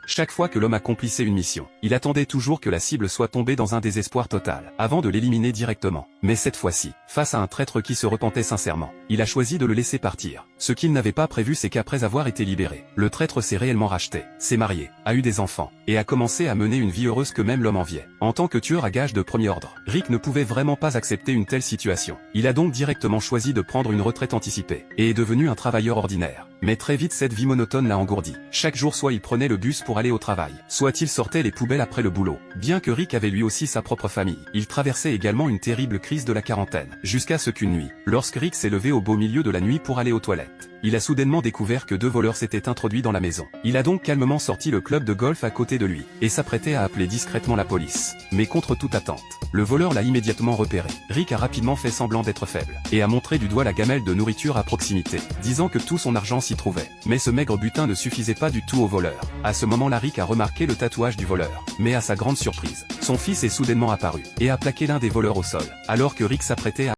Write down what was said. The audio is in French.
Chaque fois que l'homme accomplissait une mission, il attendait toujours que la cible soit tombée dans un désespoir total, avant de l'éliminer directement. Mais cette fois-ci, face à un traître qui se repentait sincèrement, il a choisi de le laisser partir. Ce qu'il n'avait pas prévu, c'est qu'après avoir été libéré, le traître s'est réellement racheté, s'est marié, a eu des enfants, et a commencé à mener une vie heureuse que même l'homme enviait. En tant que tueur à gages de premier ordre, Rick ne pouvait vraiment pas accepter une telle situation. Il a donc directement choisi de prendre une retraite anticipée, et est devenu un travailleur ordinaire. Mais très vite cette vie monotone l'a engourdi. Chaque jour soit il prenait le bus pour aller au travail, soit il sortait les poubelles après le boulot. Bien que Rick avait lui aussi sa propre famille, il traversait également une terrible crise de la quarantaine. Jusqu'à ce qu'une nuit, lorsque Rick s'est levé au beau milieu de la nuit pour aller aux toilettes, il a soudainement découvert que deux voleurs s'étaient introduits dans la maison. Il a donc calmement sorti le club de golf à côté de lui, et s'apprêtait à appeler discrètement la police. Mais contre toute attente, le voleur l'a immédiatement repéré. Rick a rapidement fait semblant d'être faible, et a montré du doigt la gamelle de nourriture à proximité, disant que tout son argent s'y trouvait. Mais ce maigre butin ne suffisait pas du tout au voleur. À ce moment-là, Rick a remarqué le tatouage du voleur. Mais à sa grande surprise, son fils est soudainement apparu, et a plaqué l'un des voleurs au sol, alors que Rick s'apprêtait à